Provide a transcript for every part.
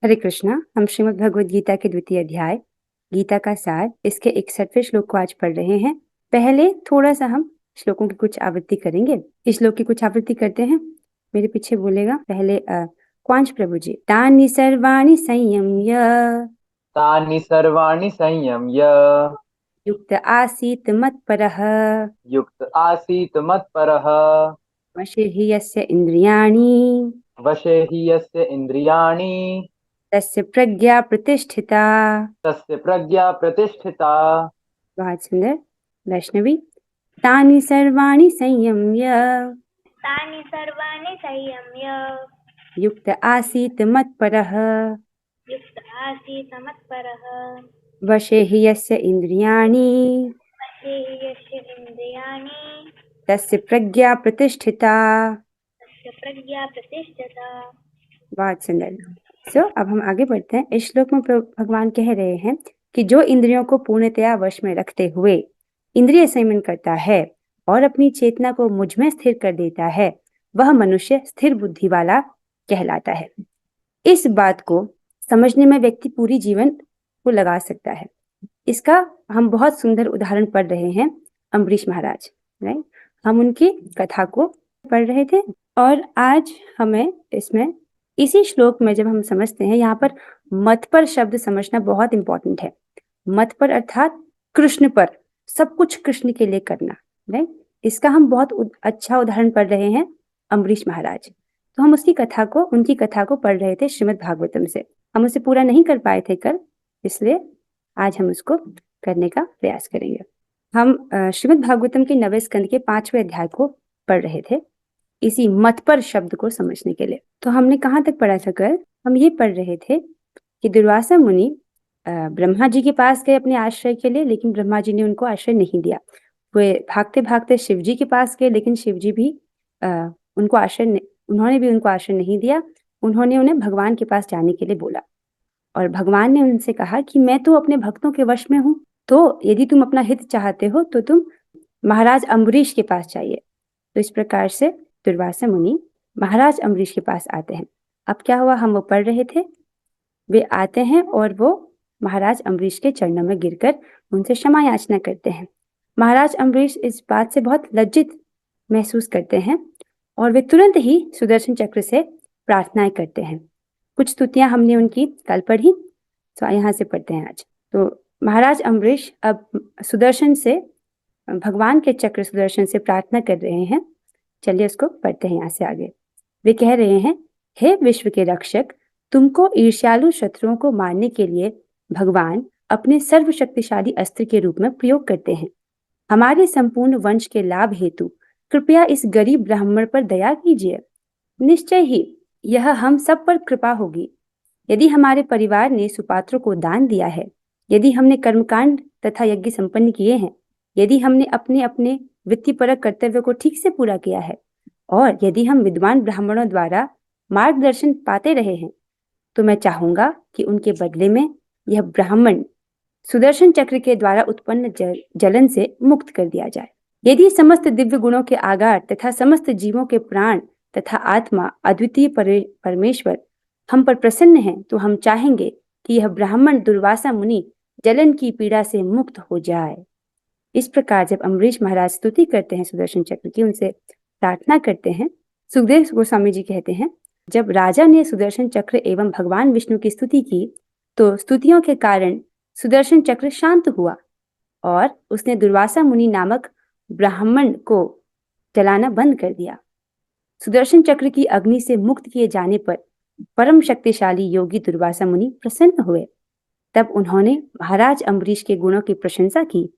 हरे कृष्णा। हम श्रीमद् भगवद गीता के द्वितीय अध्याय गीता का सार इसके 61वें श्लोक को आज पढ़ रहे हैं। पहले थोड़ा सा हम श्लोकों की कुछ आवृत्ति करेंगे। इस श्लोक की कुछ आवृत्ति करते हैं, मेरे पीछे बोलेगा। पहले क्वांच प्रभु जी। तानि सर्वाणि संयम्य तानि सर्वाणि संयम्य युक्त आसीत् मत्परः युक्त आसीत् मत्परः वशे हि यस्य इन्द्रियाणि वशे हि यस्य इन्द्रियाणि तस्य प्रज्ञा प्रतिष्ठिता। तस्य प्रज्ञा प्रतिष्ठिता। बहुत सुंदर। वैष्णवी। तानि सर्वाणि संयम्य तानि सर्वाणि संयम्य युक्त आसीत् मत्परः युक्त आसीत् मत्परः वशे हि यस्य इन्द्रियाणि वशे हि यस्य इन्द्रियाणि तस्य प्रज्ञा प्रतिष्ठिता। तस्य प्रज्ञा प्रतिष्ठिता। बहुत सुंदर। अब हम आगे बढ़ते हैं। इस श्लोक में भगवान कह रहे हैं कि जो इंद्रियों को पूर्णतया वश में रखते हुए इंद्रिय संयमन करता है और अपनी चेतना को मुझ में स्थिर कर देता है, वह मनुष्य स्थिर बुद्धि वाला कहलाता है। इस बात को समझने में व्यक्ति पूरी जीवन को लगा सकता है। इसका हम बहुत सुंदर उदाहरण पढ़ रहे हैं, अम्बरीश महाराज। राइट, हम उनकी कथा को पढ़ रहे थे और आज हमें इसमें इसी श्लोक में जब हम समझते हैं, यहाँ पर मत पर शब्द समझना बहुत इंपॉर्टेंट है। मत पर अर्थात कृष्ण पर, सब कुछ कृष्ण के लिए करना। राइट, इसका हम बहुत अच्छा उदाहरण पढ़ रहे हैं, अम्बरीश महाराज। तो हम उनकी कथा को पढ़ रहे थे श्रीमद् भागवतम से। हम उसे पूरा नहीं कर पाए थे कल, इसलिए आज हम उसको करने का प्रयास करेंगे। हम श्रीमद् भागवतम के 9वें स्कंद के 5वें अध्याय को पढ़ रहे थे, इसी मत पर शब्द को समझने के लिए। तो हमने कहाँ तक पढ़ा था कल? हम ये पढ़ रहे थे कि दुर्वासा मुनि ब्रह्मा जी के पास गए अपने आश्रय के लिए, लेकिन ब्रह्मा जी ने उनको आश्रय नहीं दिया। वे भागते भागते शिव जी के पास गए, लेकिन शिव जी भी उन्होंने भी उनको आश्रय नहीं दिया। उन्होंने उन्हें भगवान के पास जाने के लिए बोला और भगवान ने उनसे कहा कि मैं तो अपने भक्तों के वश में हूँ, तो यदि तुम अपना हित चाहते हो तो तुम महाराज अम्बरीश के पास जाइए। तो इस प्रकार से दुर्वासा मुनि महाराज अम्बरीश के पास आते हैं। अब क्या हुआ, हम वो पढ़ रहे थे। वे आते हैं और वो महाराज अम्बरीश के चरणों में गिरकर उनसे क्षमा याचना करते हैं। महाराज अम्बरीश इस बात से बहुत लज्जित महसूस करते हैं और वे तुरंत ही सुदर्शन चक्र से प्रार्थनाएं करते हैं। कुछ स्तुतियां हमने उनकी कल पढ़ी, तो यहाँ से पढ़ते हैं आज। तो महाराज अम्बरीश अब सुदर्शन से, भगवान के चक्र सुदर्शन से प्रार्थना कर रहे हैं। चलिए उसको पढ़ते हैं यहाँ से आगे। वे कह रहे हैं, हे विश्व के रक्षक, तुमको ईर्ष्यालु शत्रुओं को मारने के लिए भगवान अपने सर्वशक्तिशाली अस्त्र के रूप में प्रयोग करते हैं। हमारे संपूर्ण वंश के लाभ हेतु कृपया इस गरीब ब्राह्मण पर दया कीजिए। निश्चय ही यह हम सब पर कृपा होगी। यदि हमारे परिवार ने सुपात्रों को दान दिया है, यदि हमने कर्मकांड तथा यज्ञ संपन्न किए हैं, यदि हमने अपने अपने वित्तीयपरक कर्तव्य को ठीक से पूरा किया है और यदि हम विद्वान ब्राह्मणों द्वारा मार्गदर्शन पाते रहे हैं, तो मैं चाहूंगा कि उनके बदले में यह ब्राह्मण सुदर्शन चक्र के द्वारा उत्पन्न जलन से मुक्त कर दिया जाए। यदि समस्त दिव्य गुणों के आगार तथा समस्त जीवों के प्राण तथा आत्मा अद्वितीय परमेश्वर हम पर प्रसन्न हैं, तो हम चाहेंगे कि यह ब्राह्मण दुर्वासा मुनि जलन की पीड़ा से मुक्त हो जाए। इस प्रकार जब अम्बरीश महाराज स्तुति करते हैं सुदर्शन चक्र की, उनसे प्रार्थना करते हैं, सुखदेव गोस्वामी जी कहते हैं, जब राजा ने सुदर्शन चक्र एवं भगवान विष्णु की स्तुति की, तो स्तुतियों के कारण सुदर्शन चक्र शांत हुआ और उसने दुर्वासा मुनि नामक ब्राह्मण को जलाना बंद कर दिया। सुदर्शन चक्र की अग्नि से मुक्त किए जाने पर परम शक्तिशाली योगी दुर्वासा मुनि प्रसन्न हुए। तब उन्होंने महाराज अम्बरीश के गुणों की प्रशंसा की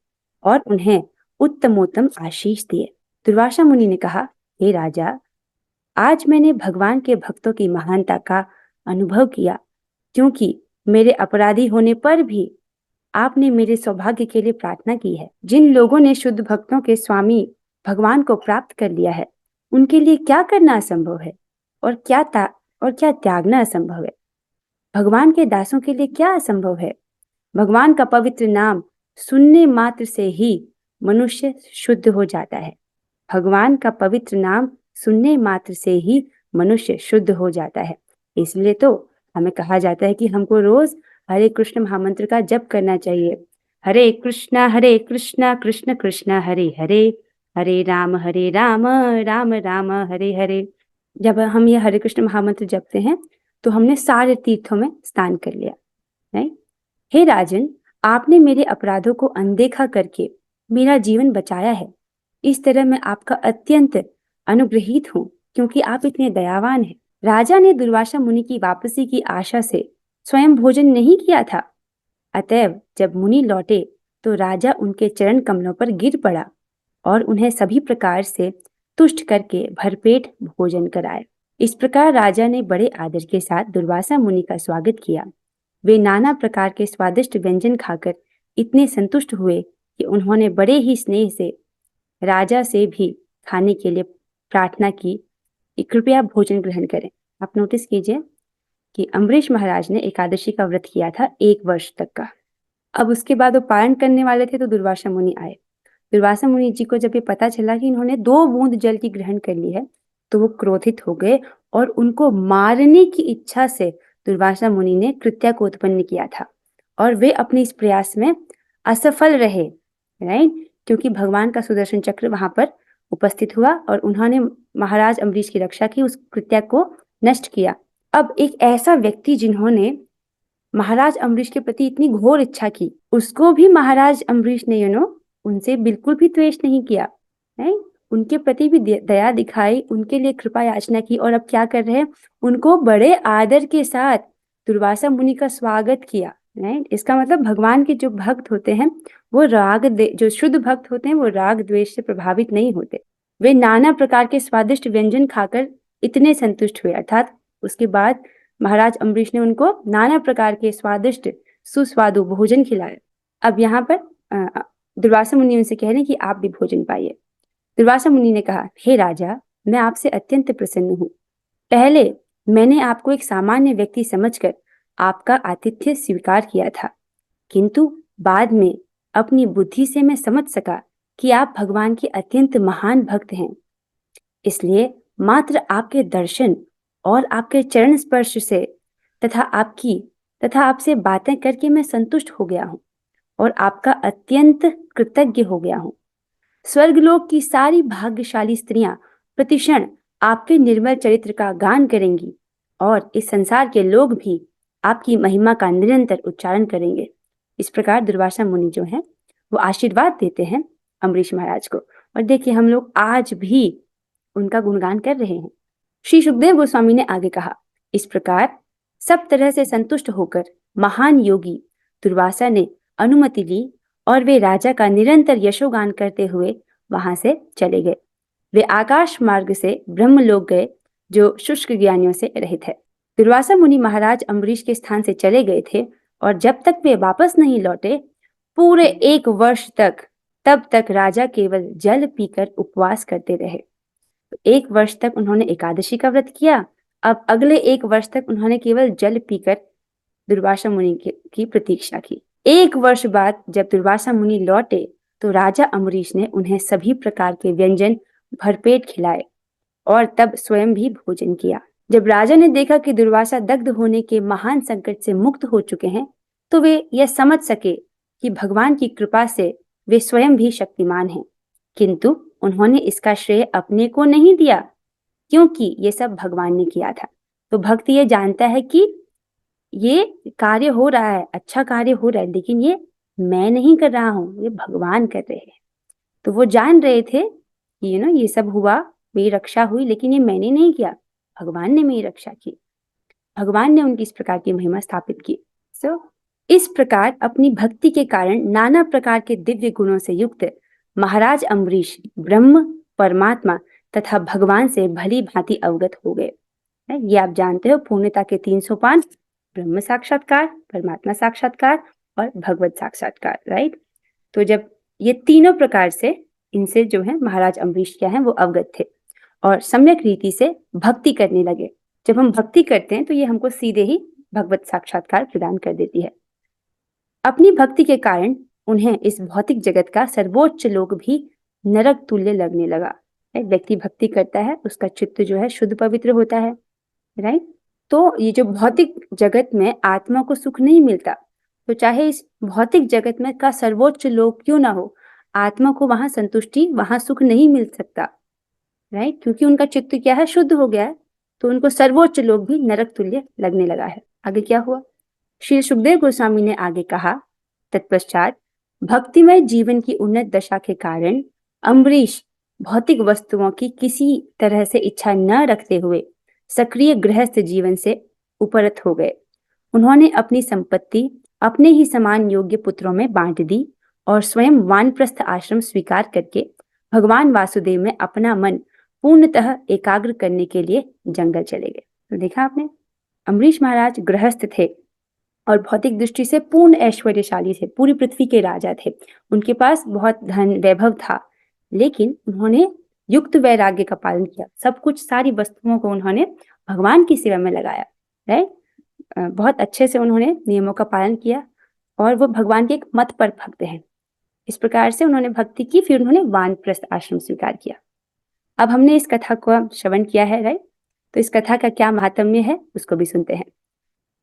और उन्हें उत्तमोत्तम आशीष दिए। दुर्वासा मुनि ने कहा, हे राजा, आज मैंने भगवान के भक्तों की महानता का अनुभव किया, क्योंकि मेरे अपराधी होने पर भी आपने मेरे सौभाग्य के लिए प्रार्थना की है। जिन लोगों ने शुद्ध भक्तों के स्वामी भगवान को प्राप्त कर लिया है, उनके लिए क्या करना असंभव है और क्या त्यागना असंभव है। भगवान के दासों के लिए क्या असंभव है। भगवान का पवित्र नाम सुनने मात्र से ही मनुष्य शुद्ध हो जाता है। भगवान का पवित्र नाम सुनने मात्र से ही मनुष्य शुद्ध हो जाता है। इसलिए तो हमें कहा जाता है कि हमको रोज हरे कृष्ण महामंत्र का जप करना चाहिए। हरे कृष्णा कृष्ण कृष्ण हरे हरे, हरे राम राम राम हरे हरे। जब हम ये हरे कृष्ण महामंत्र जपते हैं तो हमने सारे तीर्थों में स्नान कर लिया। नहीं? हे राजन, आपने मेरे अपराधों को अनदेखा करके मेरा जीवन बचाया है। इस तरह मैं आपका अत्यंत अनुग्रहित हूँ, क्योंकि आप इतने दयावान हैं। राजा ने दुर्वासा मुनि की वापसी की आशा से स्वयं भोजन नहीं किया था। अतएव जब मुनि लौटे तो राजा उनके चरण कमलों पर गिर पड़ा और उन्हें सभी प्रकार से तुष्ट करके भरपेट भोजन कराए। इस प्रकार राजा ने बड़े आदर के साथ दुर्वासा मुनि का स्वागत किया। वे नाना प्रकार के स्वादिष्ट व्यंजन खाकर इतने संतुष्ट हुए कि उन्होंने बड़े ही स्नेह से राजा से भी खाने के लिए प्रार्थना की कि कृपया भोजन ग्रहण करें। आप नोटिस कीजिए कि अम्बरीश महाराज ने एकादशी का व्रत किया था 1 वर्ष तक का। अब उसके बाद वो पारण करने वाले थे तो दुर्वासा मुनि आए। दुर्वासा मुनि जी को जब ये पता चला कि इन्होंने 2 बूंद जल की ग्रहण कर ली है तो वो क्रोधित हो गए और उनको मारने की इच्छा से दुर्वासा मुनि ने कृत्या को उत्पन्न किया था और वे अपने इस प्रयास में असफल रहे। राइट? क्योंकि भगवान का सुदर्शन चक्र वहां पर उपस्थित हुआ और उन्होंने महाराज अम्बरीश की रक्षा की, उस कृत्या को नष्ट किया। अब एक ऐसा व्यक्ति जिन्होंने महाराज अम्बरीश के प्रति इतनी घोर इच्छा की, उसको भी महाराज अम्बरीश ने उनसे बिल्कुल भी द्वेष नहीं किया, है? उनके प्रति भी दया दिखाई, उनके लिए कृपा याचना की और अब क्या कर रहे हैं? उनको बड़े आदर के साथ दुर्वासा मुनि का स्वागत किया। राइट? इसका मतलब भगवान के जो भक्त होते हैं वो जो शुद्ध भक्त होते हैं वो राग द्वेष से प्रभावित नहीं होते। वे नाना प्रकार के स्वादिष्ट व्यंजन खाकर इतने संतुष्ट हुए, अर्थात उसके बाद महाराज अम्बरीश ने उनको नाना प्रकार के स्वादिष्ट सुस्वादु भोजन खिलाए। अब यहाँ पर दुर्वासा मुनि उनसे कह रहे हैं कि आप भी भोजन पाइए। दुर्वासा मुनि ने कहा, हे राजा, मैं आपसे अत्यंत प्रसन्न हूँ। पहले मैंने आपको एक सामान्य व्यक्ति समझकर आपका आतिथ्य स्वीकार किया था, किंतु बाद में अपनी बुद्धि से मैं समझ सका कि आप भगवान के अत्यंत महान भक्त हैं। इसलिए मात्र आपके दर्शन और आपके चरण स्पर्श से तथा आपसे बातें करके मैं संतुष्ट हो गया हूँ और आपका अत्यंत कृतज्ञ हो गया हूँ। स्वर्गलोक की सारी भाग्यशाली स्त्रियां प्रतिक्षण आपके निर्मल चरित्र का गान करेंगी और इस संसार के लोग भी आपकी महिमा का निरंतर उच्चारण करेंगे। इस प्रकार दुर्वासा मुनि जो हैं वो आशीर्वाद देते हैं अम्बरीश महाराज को, और देखिए हम लोग आज भी उनका गुणगान कर रहे हैं। श्री सुखदेव गोस्वामी ने आगे कहा, इस प्रकार सब तरह से संतुष्ट होकर महान योगी दुर्वासा ने अनुमति ली और वे राजा का निरंतर यशोगान करते हुए वहां से चले गए। वे आकाश मार्ग से ब्रह्मलोक गए जो शुष्क ज्ञानियों से रहित है। दुर्वासा मुनि महाराज अम्बरीश के स्थान से चले गए थे और जब तक वे वापस नहीं लौटे पूरे 1 वर्ष तक, तब तक राजा केवल जल पीकर उपवास करते रहे। 1 वर्ष तक उन्होंने एकादशी का व्रत किया। अब अगले 1 वर्ष तक उन्होंने केवल जल पीकर दुर्वासा मुनि की प्रतीक्षा की। 1 वर्ष बाद जब दुर्वासा मुनि लौटे तो राजा अम्बरीश ने उन्हें सभी प्रकार के व्यंजन भरपेट खिलाए और तब स्वयं भी भोजन किया। जब राजा ने देखा कि दुर्वासा दग्ध होने के महान संकट से मुक्त हो चुके हैं तो वे यह समझ सके कि भगवान की कृपा से वे स्वयं भी शक्तिमान हैं, किंतु उन्होंने इसका श्रेय अपने को नहीं दिया क्योंकि ये सब भगवान ने किया था। तो भक्त ये जानता है कि ये कार्य हो रहा है, अच्छा कार्य हो रहा है, लेकिन ये मैं नहीं कर रहा हूँ, ये भगवान कर रहे हैं। तो वो जान रहे थे कि ये सब हुआ, मेरी रक्षा हुई, लेकिन ये मैंने नहीं किया, भगवान ने मेरी रक्षा की, भगवान ने उनकी इस प्रकार की महिमा स्थापित की। इस प्रकार अपनी भक्ति के कारण नाना प्रकार के दिव्य गुणों से युक्त महाराज अम्बरीश ब्रह्म, परमात्मा तथा भगवान से भली भांति अवगत हो गए। ये आप जानते हो, पूर्णता के 3 सोपान, ब्रह्म साक्षात्कार, परमात्मा साक्षात्कार और भगवत साक्षात्कार। राइट? तो जब ये तीनों प्रकार से इनसे जो है महाराज अम्बरीश क्या है वो अवगत थे और सम्यक रीति से भक्ति करने लगे। जब हम भक्ति करते हैं तो ये हमको सीधे ही भगवत साक्षात्कार प्रदान कर देती है। अपनी भक्ति के कारण उन्हें इस भौतिक जगत का सर्वोच्च लोक भी नरक तुल्य लगने लगा। व्यक्ति भक्ति करता है, उसका चित्त जो है शुद्ध पवित्र होता है। राइट? तो ये जो भौतिक जगत में आत्मा को सुख नहीं मिलता, तो चाहे इस भौतिक जगत में का सर्वोच्च लोक क्यों ना हो, आत्मा को वहां संतुष्टि, वहां सुख नहीं मिल सकता, राइट? क्योंकि उनका चित्त क्या है, शुद्ध हो गया है, तो उनको सर्वोच्च लोक भी नरक तुल्य लगने लगा है। आगे क्या हुआ? श्री सुखदेव गोस्वामी ने आगे कहा, तत्पश्चात भक्तिमय जीवन की उन्नत दशा के कारण अम्बरीश भौतिक वस्तुओं की किसी तरह से इच्छा न रखते हुए सक्रिय गृहस्थ जीवन से उपरत हो गए। उन्होंने अपनी संपत्ति अपने ही समान योग्य पुत्रों में बांट दी और स्वयं वानप्रस्थ आश्रम स्वीकार करके भगवान वासुदेव में अपना मन पूर्णतः एकाग्र करने के लिए जंगल चले गए। तो देखा आपने, अम्बरीश महाराज गृहस्थ थे और भौतिक दृष्टि से पूर्ण ऐश्वर्यशाली थे, पूरी पृथ्वी के राजा थे, उनके पास बहुत धन वैभव था, लेकिन उन्होंने युक्त वैराग्य का पालन किया। सब कुछ, सारी वस्तुओं को उन्होंने भगवान की सेवा में लगाया, राइट? बहुत अच्छे से उन्होंने नियमों का पालन किया और वो भगवान के एक मत पर भक्त हैं। इस प्रकार से उन्होंने भक्ति की, फिर उन्होंने वानप्रस्थ आश्रम स्वीकार किया। अब हमने इस कथा को श्रवण किया है, राइट? तो इस कथा का क्या महात्म्य है उसको भी सुनते हैं।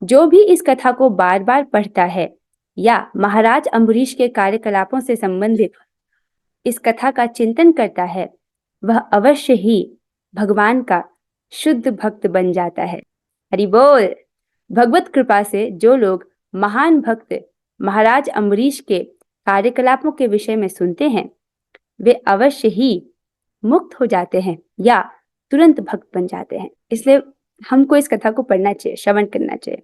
जो भी इस कथा को बार बार पढ़ता है या महाराज अम्बरीश के कार्यकलापों से संबंधित इस कथा का चिंतन करता है, वह अवश्य ही भगवान का शुद्ध भक्त बन जाता है। हरि बोल। भगवत कृपा से जो लोग महान भक्त महाराज अम्बरीश के कार्यकलापों के विषय में सुनते हैं, वे अवश्य ही मुक्त हो जाते हैं या तुरंत भक्त बन जाते हैं। इसलिए हमको इस कथा को पढ़ना चाहिए, श्रवण करना चाहिए।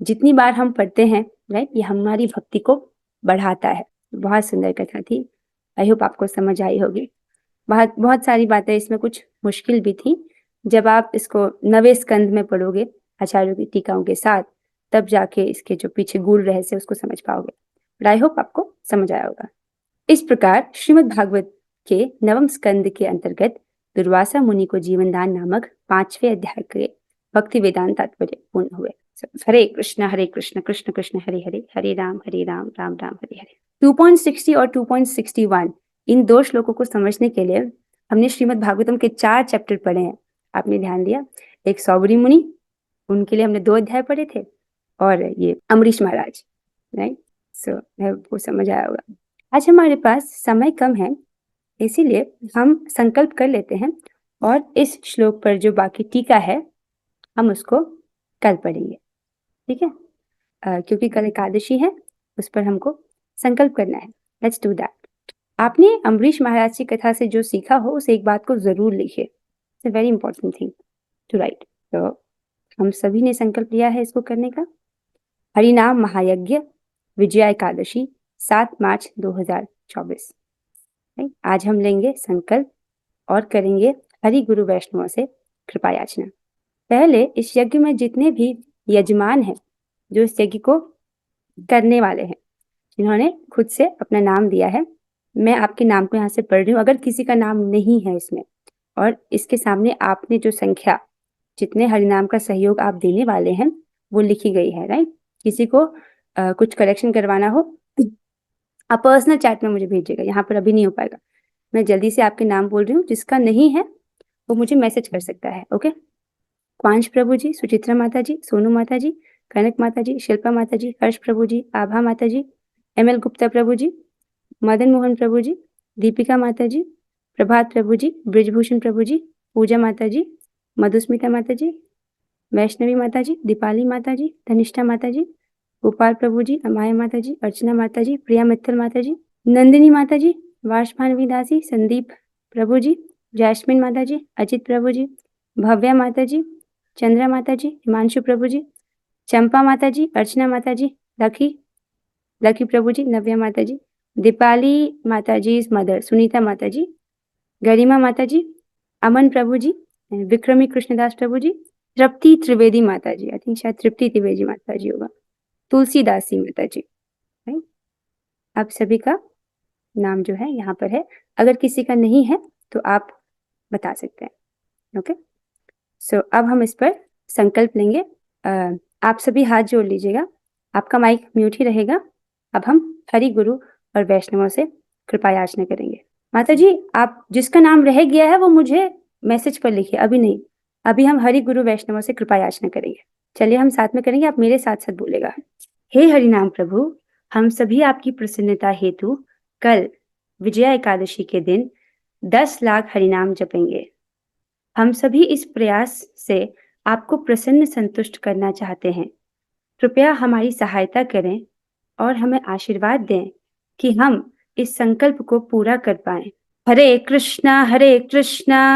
जितनी बार हम पढ़ते हैं, राइट, ये हमारी भक्ति को बढ़ाता है। बहुत सुंदर कथा थी, आई होप आपको समझ आई होगी। बहुत सारी बातें इसमें कुछ मुश्किल भी थी। जब आप इसको 9वें स्कंद में पढ़ोगे आचार्यों की टीकाओं के साथ, तब जाके इसके जो पीछे गूढ़ रहस्य उसको समझ पाओगे। बट आई होप आपको समझ आया होगा। इस प्रकार श्रीमद् भागवत के 9वें स्कंद के अंतर्गत दुर्वासा मुनि को जीवनदान नामक 5वें अध्याय के भक्ति वेदांत तात्पर्य पूर्ण हुए। हरे कृष्ण कृष्ण कृष्ण हरे हरे, हरे राम राम राम हरे हरे। 2.60 और 2.61 इन 2 श्लोकों को समझने के लिए हमने श्रीमद् भागवतम के 4 चैप्टर पढ़े हैं। आपने ध्यान दिया? एक सौबरी मुनि, उनके लिए हमने 2 अध्याय पढ़े थे, और ये अम्बरीश महाराज, राइट? सो वो समझ आया होगा। आज हमारे पास समय कम है, इसीलिए हम संकल्प कर लेते हैं और इस श्लोक पर जो बाकी टीका है हम उसको कल पढ़ेंगे, ठीक है? क्योंकि कल एकादशी है, उस पर हमको संकल्प करना है। Let's do that. आपने अम्बरीश महाराज की कथा से जो सीखा हो उस एक बात को जरूर लिखिए। It's a very important thing to write. तो हम सभी ने संकल्प लिया है इसको करने का। हरिनाम महायज्ञ विजया एकादशी 7 मार्च 2024। आज हम लेंगे संकल्प और करेंगे हरि गुरु वैष्णवों से कृपा याचना। पहले इस यज्ञ में जितने भी यजमान हैं, जो इस यज्ञ को करने वाले हैं, जिन्होंने खुद से अपना नाम दिया है, मैं आपके नाम को यहाँ से पढ़ रही हूँ। अगर किसी का नाम नहीं है इसमें और इसके सामने आपने जो संख्या, जितने हरिनाम का सहयोग आप देने वाले हैं वो लिखी गई है, राइट? किसी को कुछ करेक्शन करवाना हो आप पर्सनल चैट में मुझे भेजिएगा, यहाँ पर अभी नहीं हो पाएगा। मैं जल्दी से आपके नाम बोल रही हूँ, जिसका नहीं है वो मुझे मैसेज कर सकता है, ओके? क्वांश प्रभु जी, सुचित्रा माता जी, सोनू माता जी, कनक माता जी, शिल्पा माता जी, हर्ष प्रभु जी, आभा माता जी, ML गुप्ता प्रभु जी, मदन मोहन प्रभु जी, दीपिका माता जी, प्रभात प्रभु जी, ब्रिजभूषण प्रभु जी, पूजा माता जी, मधुस्मिता माता जी, वैष्णवी माता जी, दीपाली माता जी, धनिष्ठा माता जी, गोपाल प्रभु जी, अमाया माता जी, अर्चना माता जी, प्रिया मित्तल माता जी, नंदिनी माता जी, वाश भानवी दासी, संदीप प्रभु जी, जैस्मिन माता जी, अजित प्रभु जी, भव्या माता जी, चंद्रा माता जी, हिमांशु प्रभु जी, चंपा माता जी, अर्चना माता जी, लकी प्रभु जी, नव्या माता जी, दीपाली माता जी इज मदर, सुनीता माता जी, गरिमा माता जी, अमन प्रभु जी, विक्रमी कृष्णदास प्रभु जी, तृप्ति त्रिवेदी माता जी, आई थिंक शायद तृप्ति त्रिवेदी माता जी होगा, तुलसीदासी माता जी, राइट? आप सभी का नाम जो है यहाँ पर है। अगर किसी का नहीं है तो आप बता सकते हैं, ओके? सो अब हम इस पर संकल्प लेंगे। आप सभी हाथ जोड़ लीजिएगा, आपका माइक म्यूट ही रहेगा। अब हम हरि गुरु और वैष्णवों से कृपा याचना करेंगे। माता जी, आप जिसका नाम रह गया है वो मुझे मैसेज पर लिखिए, अभी नहीं। अभी हम हरि गुरु वैष्णवों से कृपा याचना करेंगे। चलिए हम साथ में करेंगे, आप मेरे साथ साथ बोलेगा। हे हरिनाम प्रभु, हम सभी आपकी प्रसन्नता हेतु कल विजया एकादशी के दिन 10 लाख हरिनाम जपेंगे। हम सभी इस प्रयास से आपको प्रसन्न संतुष्ट करना चाहते हैं। कृपया हमारी सहायता करें और हमें आशीर्वाद दें कि हम इस संकल्प को पूरा कर पाएं। हरे कृष्णा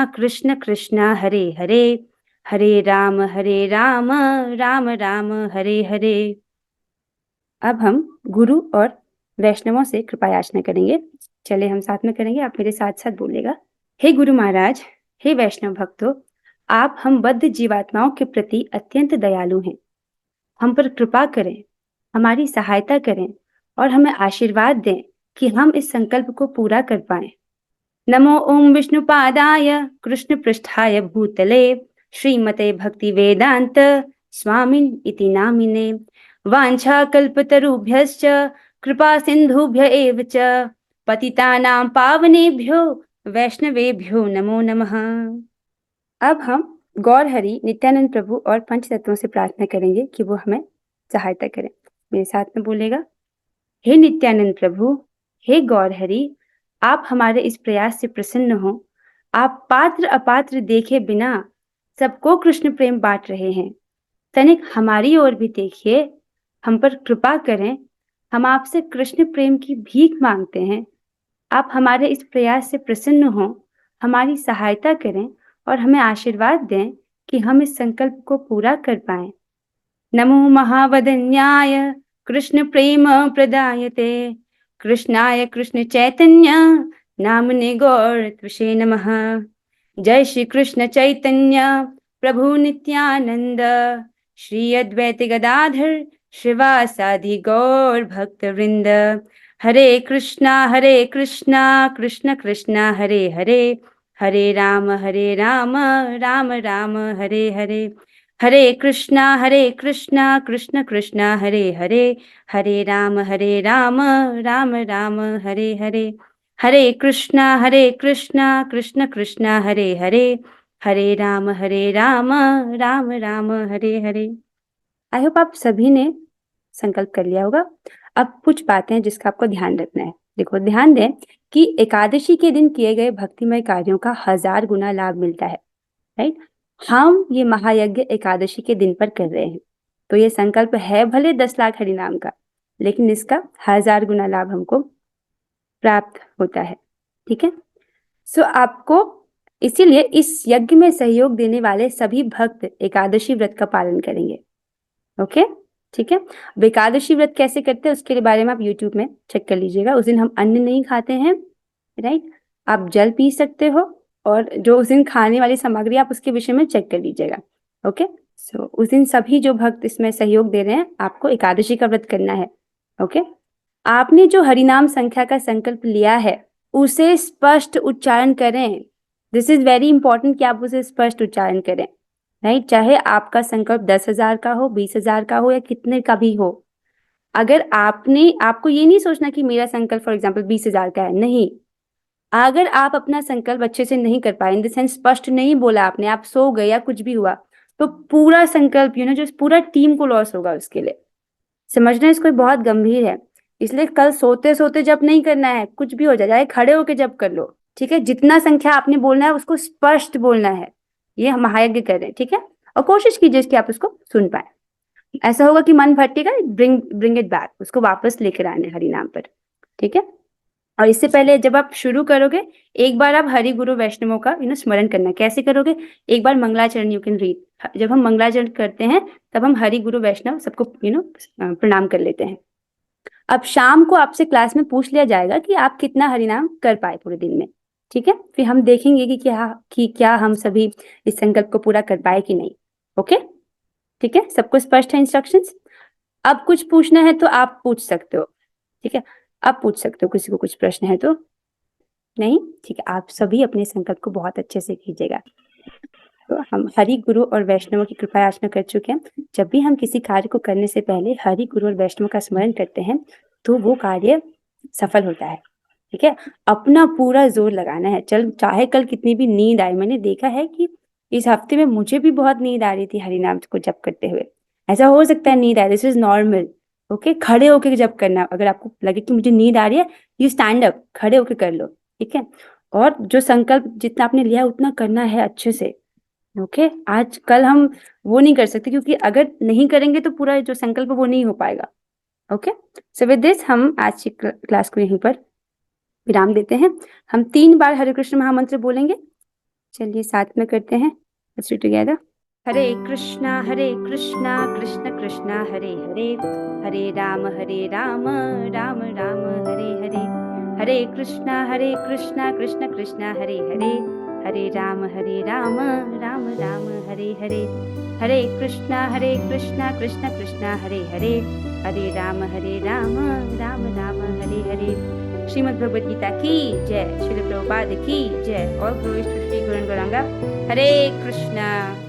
कृष्ण कृष्णा हरे हरे, हरे राम राम राम हरे हरे। अब हम गुरु और वैष्णवों से कृपा याचना करेंगे। चले हम साथ में करेंगे, आप मेरे साथ साथ बोलेगा। हे गुरु महाराज, हे वैष्णव भक्तों, आप हम बद्ध जीवात्माओं के प्रति अत्यंत दयालु हैं। हम पर कृपा करें, हमारी सहायता करें और हमें आशीर्वाद दें कि हम इस संकल्प को पूरा कर पाएं। नमो ओम विष्णुपादाय कृष्ण पृष्ठाय भूतले श्रीमते भक्ति वेदांत स्वामिन इति नामिने। वांछा कल्पतरुभ्यश्च कृपा सिंधुभ्य एव च पतितानां पावनेभ्यो वैष्णवेभ्यो नमो नमः। अब हम गौर हरि नित्यानंद प्रभु और पंच तत्वों से प्रार्थना करेंगे कि वो हमें सहायता करें। मेरे साथ में बोलेगा। हे नित्यानंद प्रभु, हे गौर हरि, आप हमारे इस प्रयास से प्रसन्न हो। आप पात्र अपात्र देखे बिना सबको कृष्ण प्रेम बांट रहे हैं। तनिक हमारी ओर भी देखिए, हम पर कृपा करें। हम आपसे कृष्ण प्रेम की भीख मांगते हैं। आप हमारे इस प्रयास से प्रसन्न हो, हमारी सहायता करें और हमें आशीर्वाद दें कि हम इस संकल्प को पूरा कर पाएं। नमो महावदन्याय कृष्ण प्रेम प्रदायते कृष्णाय कृष्ण चैतन्य नामने गौर त्विषे नमः। जय श्री कृष्ण चैतन्य प्रभु नित्यानंद श्री अद्वैत गदाधर श्रीवासादि गौर भक्त वृंद। हरे कृष्णा कृष्ण कृष्णा हरे हरे, हरे राम राम राम हरे हरे। हरे कृष्णा कृष्ण कृष्णा हरे हरे, हरे राम राम राम हरे हरे। हरे कृष्णा कृष्ण कृष्णा हरे हरे, हरे राम राम राम हरे हरे। आई होप आप सभी ने संकल्प कर लिया होगा। अब कुछ बातें हैं जिसका आपको ध्यान रखना है। देखो, ध्यान दें कि एकादशी के दिन किए गए भक्तिमय कार्यों का 1000 गुना लाभ मिलता है, राइट। हम ये महायज्ञ एकादशी के दिन पर कर रहे हैं, तो ये संकल्प है भले 10 लाख हरिनाम का, लेकिन इसका 1000 गुना लाभ हमको प्राप्त होता है, ठीक है। सो आपको इसीलिए इस यज्ञ में सहयोग देने वाले सभी भक्त एकादशी व्रत का पालन करेंगे, ओके, ठीक है। अब एकादशी व्रत कैसे करते हैं उसके बारे में आप YouTube में चेक कर लीजिएगा। उस दिन हम अन्न नहीं खाते हैं, राइट। आप जल पी सकते हो और जो उस दिन खाने वाली सामग्री आप उसके विषय में चेक कर लीजिएगा, ओके। सो उस दिन सभी जो भक्त इसमें सहयोग दे रहे हैं, आपको एकादशी का व्रत करना है, ओके। आपने जो हरिनाम संख्या का संकल्प लिया है उसे स्पष्ट उच्चारण करें। दिस इज वेरी इंपॉर्टेंट कि आप उसे स्पष्ट उच्चारण करें, राइट। चाहे आपका संकल्प 10,000 का हो, 20,000 का हो या कितने का भी हो। अगर आपको ये नहीं सोचना कि मेरा संकल्प फॉर एग्जाम्पल 20,000 का है, नहीं। अगर आप अपना संकल्प अच्छे से नहीं कर पाए, इन द सेंस स्पष्ट नहीं बोला आपने, आप सो गए या कुछ भी हुआ, तो पूरा संकल्प जो पूरा टीम को लॉस होगा। उसके लिए समझना इसको बहुत गंभीर है। इसलिए कल सोते सोते जब नहीं करना है, कुछ भी हो जाए, खड़े होके जब कर लो, ठीक है। जितना संख्या आपने बोलना है उसको स्पष्ट बोलना है। ये हम महायज्ञ कर रहे हैं, ठीक है। और कोशिश कीजिए कि आप उसको सुन पाए। ऐसा होगा कि मन भटकेगा, ब्रिंग इट बैक, उसको वापस लेकर आने हरिनाम पर, ठीक है। और इससे पहले जब आप शुरू करोगे, एक बार आप हरि गुरु वैष्णवों का स्मरण करना। कैसे करोगे? एक बार मंगलाचरण यू कैन रीड। जब हम मंगलाचरण करते हैं तब हम हरि गुरु वैष्णव सबको प्रणाम कर लेते हैं। अब शाम को आपसे क्लास में पूछ लिया जाएगा कि आप कितना हरिनाम कर पाए पूरे दिन में, ठीक है। फिर हम देखेंगे कि क्या हम सभी इस संकल्प को पूरा कर पाए कि नहीं, ओके, ठीक है। सबको स्पष्ट है इंस्ट्रक्शंस? अब कुछ पूछना है तो आप पूछ सकते हो, ठीक है। आप पूछ सकते हो, किसी को कुछ प्रश्न है तो? नहीं, ठीक है। आप सभी अपने संकल्प को बहुत अच्छे से कीजिएगा। तो हम हरि गुरु और वैष्णवों की कृपा याचना कर चुके हैं। जब भी हम किसी कार्य को करने से पहले हरि गुरु और वैष्णव का स्मरण करते हैं तो वो कार्य सफल होता है, ठीक है। अपना पूरा जोर लगाना है। चाहे कल कितनी भी नींद आए, मैंने देखा है कि इस हफ्ते में मुझे भी बहुत नींद आ रही थी हरिनाम को जप करते हुए, ऐसा हो सकता है नींद आए, दिस इज नॉर्मल। ओके, खड़े होके जब करना, अगर आपको लगे कि मुझे नींद आ रही है, यू स्टैंड अप, खड़े होके कर लो, ठीक है। और जो संकल्प जितना आपने लिया है उतना करना है अच्छे से। ओके, आज कल हम वो नहीं कर सकते, क्योंकि अगर नहीं करेंगे तो पूरा जो संकल्प वो नहीं हो पाएगा। ओके, सो विद दिस हम आज की क्लास को यहीं पर विराम देते हैं। हम 3 बार हरे कृष्ण महामंत्र बोलेंगे, चलिए साथ में करते हैं। Let's do together. Hare Krishna Krishna Krishna Hare Hare, Hare Ram Ram Ram Hare Hare, Hare Krishna Krishna Krishna Hare Hare, Hare Ram Ram Ram Hare Hare, Hare Krishna Krishna Krishna Hare Hare, Hare Ram Ram Ram Hare Hare. Shrimad Bhagavad Gita की जय, श्रील प्रभुपाद की जय। और गुरु श्री गुरु गौरांगा। हरे कृष्णा।